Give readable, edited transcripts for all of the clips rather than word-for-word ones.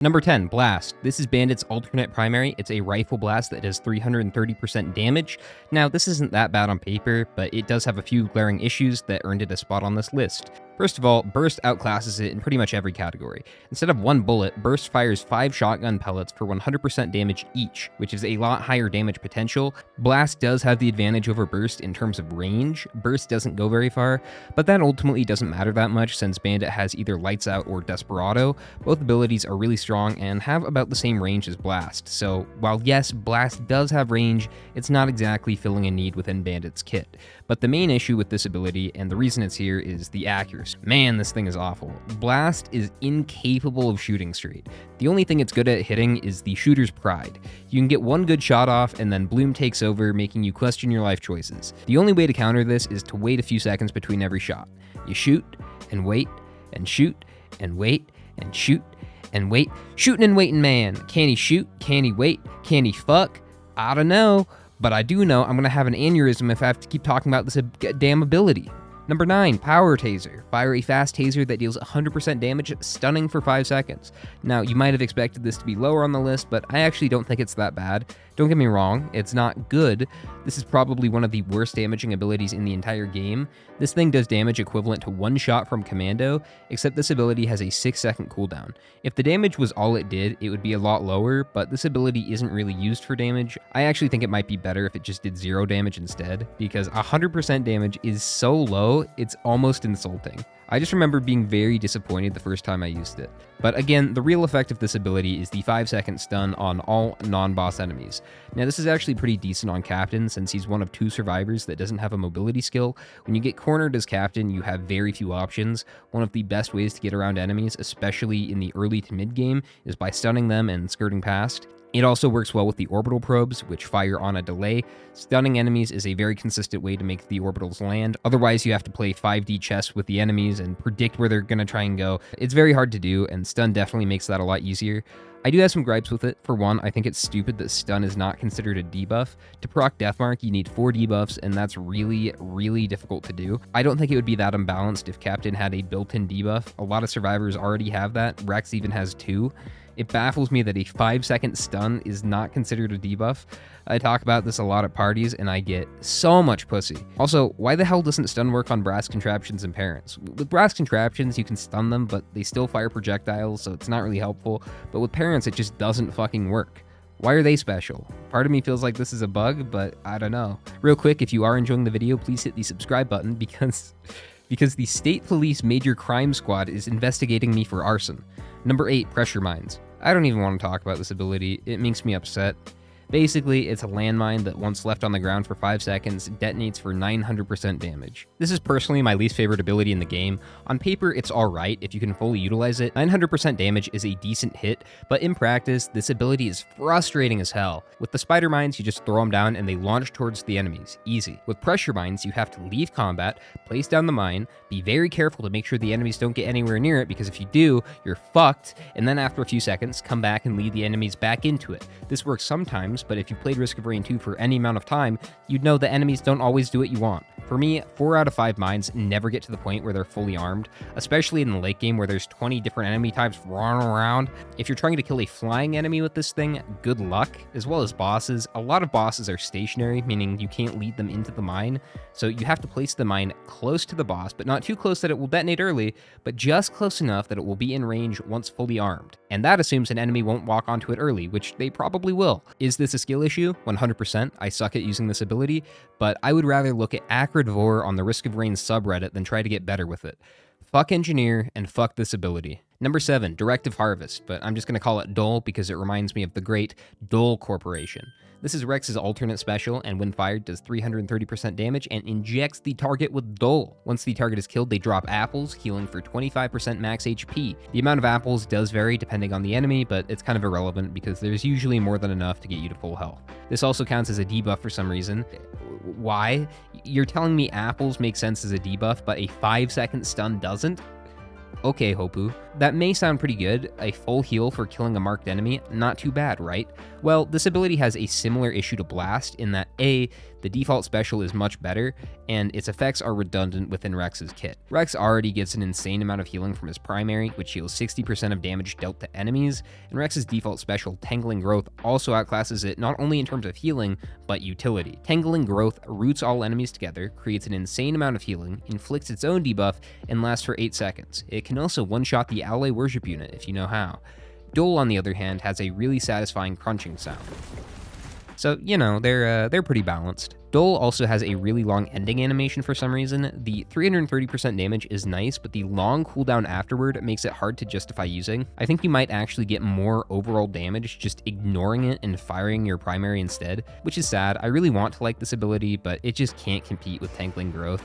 Number 10, Blast. This is Bandit's alternate primary. It's a rifle blast that does 330% damage. Now, this isn't that bad on paper, but it does have a few glaring issues that earned it a spot on this list. First of all, Burst outclasses it in pretty much every category. Instead of one bullet, Burst fires 5 shotgun pellets for 100% damage each, which is a lot higher damage potential. Blast does have the advantage over Burst in terms of range. Burst doesn't go very far, but that ultimately doesn't matter that much since Bandit has either Lights Out or Desperado. Both abilities are really strong and have about the same range as Blast, so while yes, Blast does have range, it's not exactly filling a need within Bandit's kit. But the main issue with this ability, and the reason it's here, is the accuracy. Man, this thing is awful. Blast is incapable of shooting straight. The only thing it's good at hitting is the shooter's pride. You can get one good shot off, and then Bloom takes over, making you question your life choices. The only way to counter this is to wait a few seconds between every shot. You shoot, and wait, and shoot, and wait, and shoot, and wait. Shooting and waiting, man. Can he shoot? Can he wait? Can he fuck? I don't know. But I do know I'm gonna have an aneurysm if I have to keep talking about this damn ability. Number 9, Power Taser. Fire a fast taser that deals 100% damage, stunning for 5 seconds. Now, you might have expected this to be lower on the list, but I actually don't think it's that bad. Don't get me wrong, it's not good. This is probably one of the worst damaging abilities in the entire game. This thing does damage equivalent to 1 shot from Commando, except this ability has a 6-second cooldown. If the damage was all it did, it would be a lot lower, but this ability isn't really used for damage. I actually think it might be better if it just did 0 damage instead, because 100% damage is so low, it's almost insulting. I just remember being very disappointed the first time I used it. But again, the real effect of this ability is the 5-second stun on all non-boss enemies. Now this is actually pretty decent on Captain since he's one of 2 survivors that doesn't have a mobility skill. When you get cornered as Captain, you have very few options. One of the best ways to get around enemies, especially in the early to mid game, is by stunning them and skirting past. It also works well with the orbital probes, which fire on a delay. Stunning enemies is a very consistent way to make the orbitals land. Otherwise, you have to play 5D chess with the enemies and predict where they're going to try and go. It's very hard to do, and stun definitely makes that a lot easier. I do have some gripes with it. For one, I think it's stupid that stun is not considered a debuff. To proc Deathmark, you need 4 debuffs, and that's really, really difficult to do. I don't think it would be that unbalanced if Captain had a built-in debuff. A lot of survivors already have that. Rex even has 2. It baffles me that a 5-second stun is not considered a debuff. I talk about this a lot at parties, and I get so much pussy. Also, why the hell doesn't stun work on brass contraptions and parents? With brass contraptions, you can stun them, but they still fire projectiles, so it's not really helpful. But with parents, it just doesn't fucking work. Why are they special? Part of me feels like this is a bug, but I don't know. Real quick, if you are enjoying the video, please hit the subscribe button because the State Police Major Crime Squad is investigating me for arson. Number 8, Pressure Mines. I don't even want to talk about this ability, it makes me upset. Basically, it's a landmine that once left on the ground for 5 seconds, detonates for 900% damage. This is personally my least favorite ability in the game. On paper, it's alright if you can fully utilize it. 900% damage is a decent hit, but in practice, this ability is frustrating as hell. With the spider mines, you just throw them down and they launch towards the enemies. Easy. With pressure mines, you have to leave combat, place down the mine, be very careful to make sure the enemies don't get anywhere near it, because if you do, you're fucked, and then after a few seconds, come back and lead the enemies back into it. This works sometimes, but if you played Risk of Rain 2 for any amount of time, you'd know the enemies don't always do what you want. For me, 4 out of 5 mines never get to the point where they're fully armed, especially in the late game where there's 20 different enemy types running around. If you're trying to kill a flying enemy with this thing, good luck, as well as bosses. A lot of bosses are stationary, meaning you can't lead them into the mine, so you have to place the mine close to the boss, but not too close that it will detonate early, but just close enough that it will be in range once fully armed. And that assumes an enemy won't walk onto it early, which they probably will. Is this a skill issue? 100%. I suck at using this ability, but I would rather look at Acrid Vor on the Risk of Rain subreddit than try to get better with it. Fuck Engineer and fuck this ability. Number 7, Directive Harvest, but I'm just going to call it Dole because it reminds me of the great Dole Corporation. This is Rex's alternate special, and when fired does 330% damage and injects the target with Dole. Once the target is killed, they drop apples, healing for 25% max HP. The amount of apples does vary depending on the enemy, but it's kind of irrelevant because there's usually more than enough to get you to full health. This also counts as a debuff for some reason. Why? You're telling me apples make sense as a debuff, but a 5-second stun doesn't? okay, Hopu. That may sound pretty good. A full heal for killing a marked enemy, not too bad, right? Well, this ability has a similar issue to Blast in that A, the default special is much better, and its effects are redundant within Rex's kit. Rex already gets an insane amount of healing from his primary, which heals 60% of damage dealt to enemies, and Rex's default special, Tangling Growth, also outclasses it not only in terms of healing, but utility. Tangling Growth roots all enemies together, creates an insane amount of healing, inflicts its own debuff, and lasts for 8 seconds. It can also one-shot the ally worship unit if you know how. Dole, on the other hand, has a really satisfying crunching sound. So, you know, they're pretty balanced. Dole also has a really long ending animation for some reason. The 330% damage is nice, but the long cooldown afterward makes it hard to justify using. I think you might actually get more overall damage just ignoring it and firing your primary instead, which is sad. I really want to like this ability, but it just can't compete with Tangling Growth.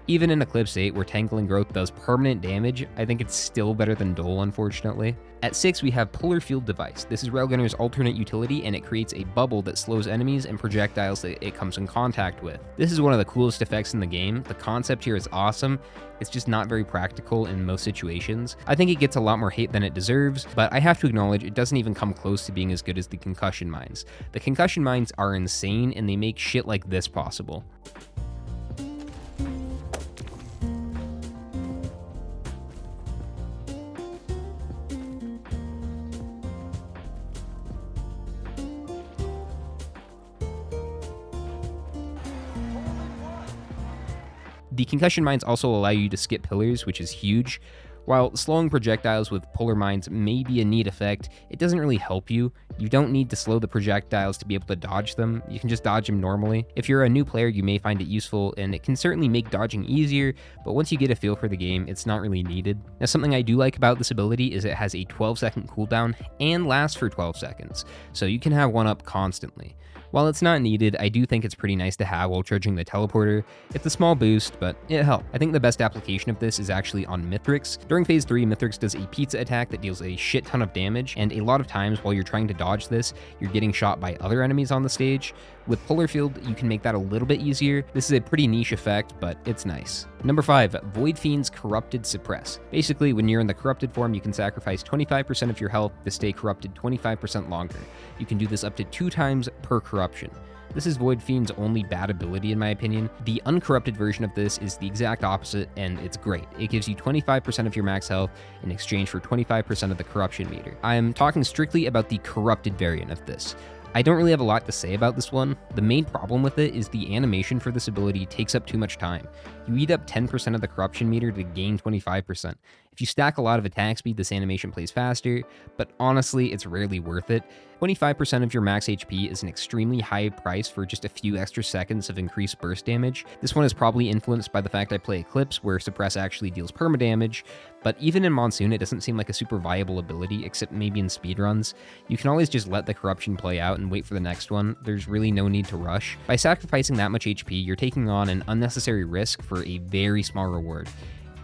Even in Eclipse 8, where Tangling Growth does permanent damage, I think it's still better than Dole, unfortunately. At 6, we have Polar Field Device. This is Railgunner's alternate utility, and it creates a bubble that slows enemies and projectiles that it comes in contact with. This is one of the coolest effects in the game. The concept here is awesome. It's just not very practical in most situations. I think it gets a lot more hate than it deserves, but I have to acknowledge it doesn't even come close to being as good as the Concussion Mines. The Concussion Mines are insane, and they make shit like this possible. The concussion mines also allow you to skip pillars, which is huge. While slowing projectiles with polar mines may be a neat effect, it doesn't really help you. You don't need to slow the projectiles to be able to dodge them. You can just dodge them normally. If you're a new player, you may find it useful, and it can certainly make dodging easier, but once you get a feel for the game, it's not really needed. Now, something I do like about this ability is it has a 12-second cooldown and lasts for 12 seconds, so you can have one up constantly. While it's not needed, I do think it's pretty nice to have while charging the teleporter. It's a small boost, but it helps. I think the best application of this is actually on Mithrix. During Phase 3, Mithrix does a pizza attack that deals a shit ton of damage, and a lot of times while you're trying to dodge this, you're getting shot by other enemies on the stage. With Polar Field, you can make that a little bit easier. This is a pretty niche effect, but it's nice. Number 5, Void Fiend's Corrupted Suppress. Basically, when you're in the corrupted form, you can sacrifice 25% of your health to stay corrupted 25% longer. You can do this up to 2 times per corruption. This is Void Fiend's only bad ability in my opinion. The uncorrupted version of this is the exact opposite, and it's great. It gives you 25% of your max health in exchange for 25% of the corruption meter. I am talking strictly about the corrupted variant of this. I don't really have a lot to say about this one. The main problem with it is the animation for this ability takes up too much time. You eat up 10% of the corruption meter to gain 25%. If you stack a lot of attack speed, this animation plays faster, but honestly, it's rarely worth it. 25% of your max HP is an extremely high price for just a few extra seconds of increased burst damage. This one is probably influenced by the fact I play Eclipse, where Suppress actually deals permadamage, but even in Monsoon, it doesn't seem like a super viable ability, except maybe in speedruns. You can always just let the corruption play out and wait for the next one. There's really no need to rush. By sacrificing that much HP, you're taking on an unnecessary risk for a very small reward.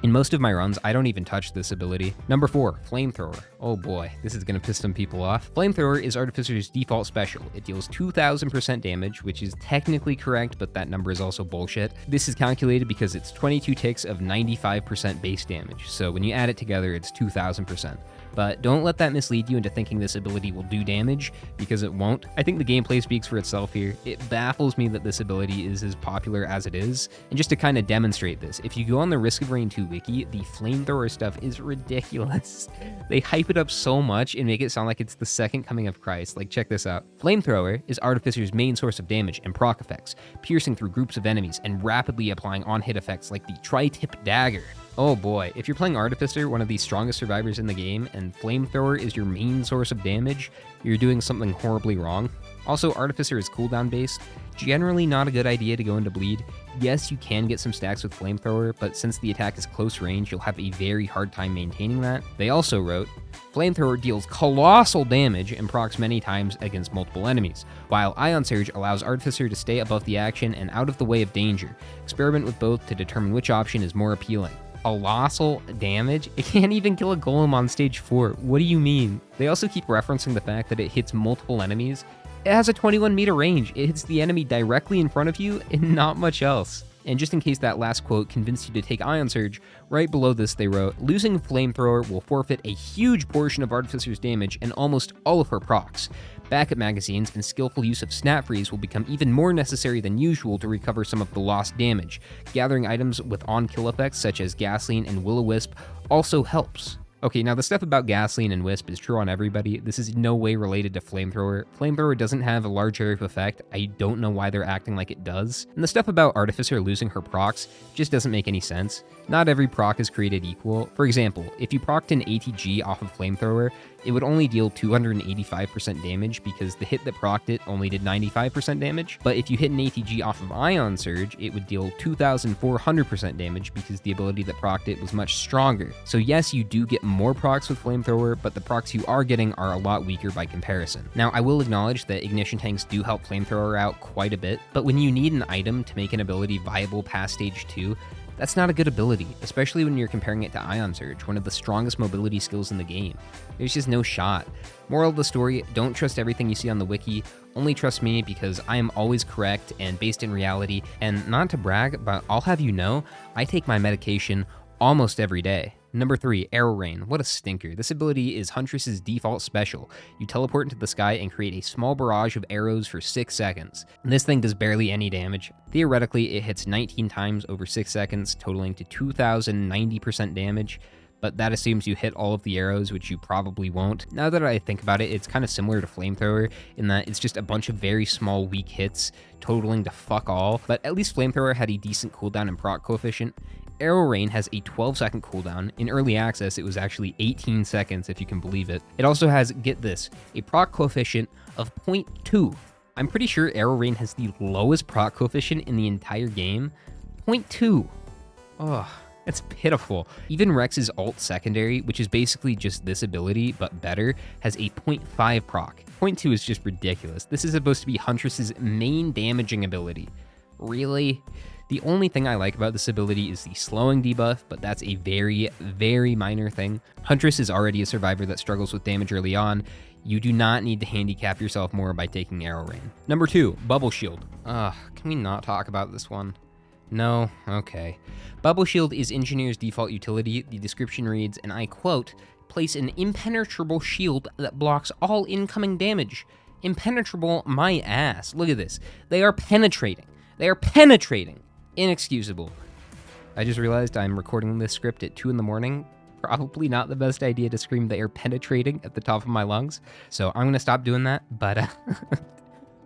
In most of my runs, I don't even touch this ability. Number 4, Flamethrower. Oh boy, this is gonna piss some people off. Flamethrower is Artificer's default special. It deals 2000% damage, which is technically correct, but that number is also bullshit. This is calculated because it's 22 ticks of 95% base damage, so when you add it together, it's 2000%. But don't let that mislead you into thinking this ability will do damage, because it won't. I think the gameplay speaks for itself here. It baffles me that this ability is as popular as it is. And just to kind of demonstrate this, if you go on the Risk of Rain 2 wiki, the Flamethrower stuff is ridiculous. They hype it up so much and make it sound like it's the second coming of Christ. Like, check this out. Flamethrower is Artificer's main source of damage and proc effects, piercing through groups of enemies and rapidly applying on-hit effects like the Tri-Tip Dagger. Oh boy, if you're playing Artificer, one of the strongest survivors in the game, and Flamethrower is your main source of damage, you're doing something horribly wrong. Also, Artificer is cooldown based. Generally not a good idea to go into bleed. Yes, you can get some stacks with Flamethrower, but since the attack is close range, you'll have a very hard time maintaining that. They also wrote, Flamethrower deals colossal damage and procs many times against multiple enemies, while Ion Surge allows Artificer to stay above the action and out of the way of danger. Experiment with both to determine which option is more appealing. Colossal damage? It can't even kill a golem on stage 4. What do you mean? They also keep referencing the fact that it hits multiple enemies. It has a 21 meter range. It hits the enemy directly in front of you and not much else. And just in case that last quote convinced you to take Ion Surge, right below this they wrote, losing Flamethrower will forfeit a huge portion of Artificer's damage and almost all of her procs. Backup magazines and skillful use of Snap Freeze will become even more necessary than usual to recover some of the lost damage. Gathering items with on-kill effects such as Gasoline and Will-O-Wisp also helps. Okay, now the stuff about Gasoline and Wisp is true on everybody. This is in no way related to Flamethrower. Flamethrower doesn't have a large area of effect. I don't know why they're acting like it does. And the stuff about Artificer losing her procs just doesn't make any sense. Not every proc is created equal. For example, if you procced an ATG off of Flamethrower, it would only deal 285% damage because the hit that procced it only did 95% damage. But if you hit an ATG off of Ion Surge, it would deal 2,400% damage because the ability that procced it was much stronger. So yes, you do get more procs with Flamethrower, but the procs you are getting are a lot weaker by comparison. Now, I will acknowledge that Ignition Tanks do help Flamethrower out quite a bit, but when you need an item to make an ability viable past stage 2, that's not a good ability, especially when you're comparing it to Ion Surge, one of the strongest mobility skills in the game. There's just no shot. Moral of the story, don't trust everything you see on the wiki, only trust me because I am always correct and based in reality, and not to brag, but I'll have you know, I take my medication almost every day. Number 3, Arrow Rain. What a stinker. This ability is Huntress's default special. You teleport into the sky and create a small barrage of arrows for 6 seconds. And this thing does barely any damage. Theoretically, it hits 19 times over 6 seconds, totaling to 2,090% damage, but that assumes you hit all of the arrows, which you probably won't. Now that I think about it, it's kind of similar to Flamethrower in that it's just a bunch of very small weak hits, totaling to fuck all, but at least Flamethrower had a decent cooldown and proc coefficient. Arrow Rain has a 12-second cooldown. In early access, it was actually 18 seconds, if you can believe it. It also has, get this, a proc coefficient of 0.2. I'm pretty sure Arrow Rain has the lowest proc coefficient in the entire game. 0.2. Ugh. That's pitiful. Even Rex's alt secondary, which is basically just this ability, but better, has a 0.5 proc. 0.2 is just ridiculous. This is supposed to be Huntress's main damaging ability. Really? The only thing I like about this ability is the slowing debuff, but that's a very, very minor thing. Huntress is already a survivor that struggles with damage early on. You do not need to handicap yourself more by taking Arrow Rain. Number 2, Bubble Shield. Can we not talk about this one? No? Okay. Bubble Shield is Engineer's default utility. The description reads, and I quote, place an impenetrable shield that blocks all incoming damage. Impenetrable my ass. Look at this. They are penetrating. They are penetrating. Inexcusable. I just realized I'm recording this script at 2 in the morning. Probably not the best idea to scream they are penetrating at the top of my lungs. So I'm going to stop doing that, but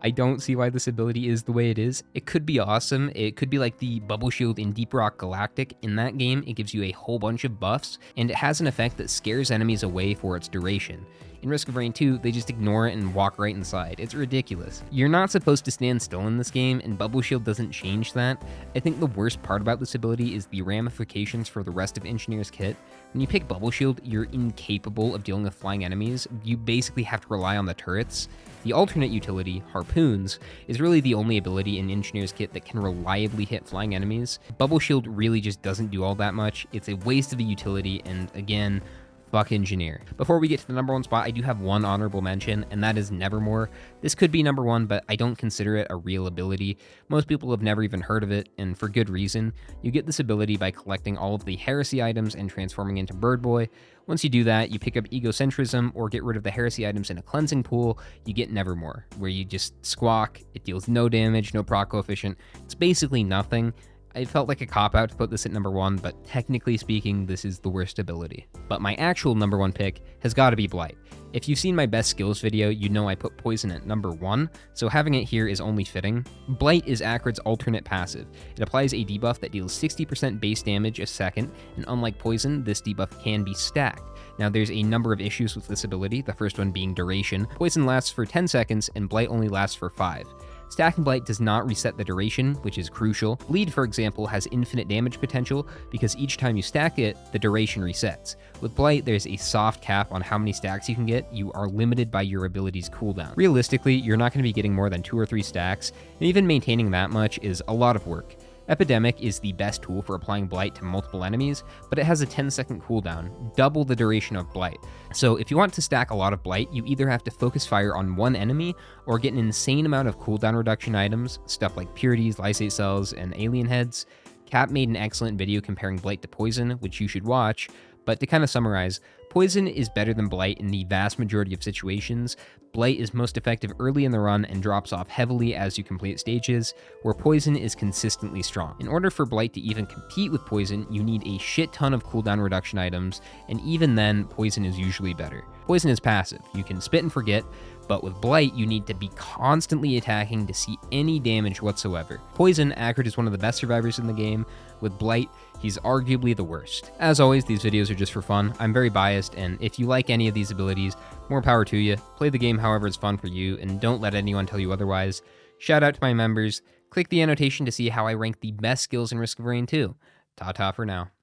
I don't see why this ability is the way it is. It could be awesome. It could be like the Bubble Shield in Deep Rock Galactic. In that game, it gives you a whole bunch of buffs, and it has an effect that scares enemies away for its duration. In Risk of Rain 2, they just ignore it and walk right inside. It's ridiculous. You're not supposed to stand still in this game, and Bubble Shield doesn't change that. I think the worst part about this ability is the ramifications for the rest of Engineer's kit. When you pick Bubble Shield, you're incapable of dealing with flying enemies. You basically have to rely on the turrets. The alternate utility, Harpoons, is really the only ability in Engineer's kit that can reliably hit flying enemies. Bubble Shield really just doesn't do all that much. It's a waste of a utility, and again, fuck Engineer. Before we get to the number 1 spot, I do have one honorable mention, and that is Nevermore. This could be number 1, but I don't consider it a real ability. Most people have never even heard of it, and for good reason. You get this ability by collecting all of the Heresy items and transforming into Bird Boy. Once you do that, you pick up Egocentrism or get rid of the Heresy items in a cleansing pool, you get Nevermore, where you just squawk, it deals no damage, no proc coefficient. It's basically nothing. It felt like a cop-out to put this at number 1, but technically speaking, this is the worst ability. But my actual number 1 pick has got to be Blight. If you've seen my best skills video, you know I put Poison at number 1, so having it here is only fitting. Blight is Acrid's alternate passive. It applies a debuff that deals 60% base damage a second, and unlike Poison, this debuff can be stacked. Now, there's a number of issues with this ability, the first one being duration. Poison lasts for 10 seconds, and Blight only lasts for 5. Stacking Blight does not reset the duration, which is crucial. Bleed, for example, has infinite damage potential because each time you stack it, the duration resets. With Blight, there's a soft cap on how many stacks you can get. You are limited by your ability's cooldown. Realistically, you're not going to be getting more than 2 or 3 stacks, and even maintaining that much is a lot of work. Epidemic is the best tool for applying Blight to multiple enemies, but it has a 10-second cooldown, double the duration of Blight. So if you want to stack a lot of Blight, you either have to focus fire on one enemy, or get an insane amount of cooldown reduction items, stuff like Purities, Lysate Cells, and Alien Heads. Cap made an excellent video comparing Blight to Poison, which you should watch, but to kind of summarize, Poison is better than Blight in the vast majority of situations. Blight is most effective early in the run and drops off heavily as you complete stages, where Poison is consistently strong. In order for Blight to even compete with Poison, you need a shit ton of cooldown reduction items, and even then, Poison is usually better. Poison is passive, you can spit and forget, but with Blight, you need to be constantly attacking to see any damage whatsoever. Poison, Karud is one of the best survivors in the game. With Blight, he's arguably the worst. As always, these videos are just for fun. I'm very biased, and if you like any of these abilities, more power to you. Play the game however it's fun for you, and don't let anyone tell you otherwise. Shout out to my members. Click the annotation to see how I rank the best skills in Risk of Rain 2. Ta-ta for now.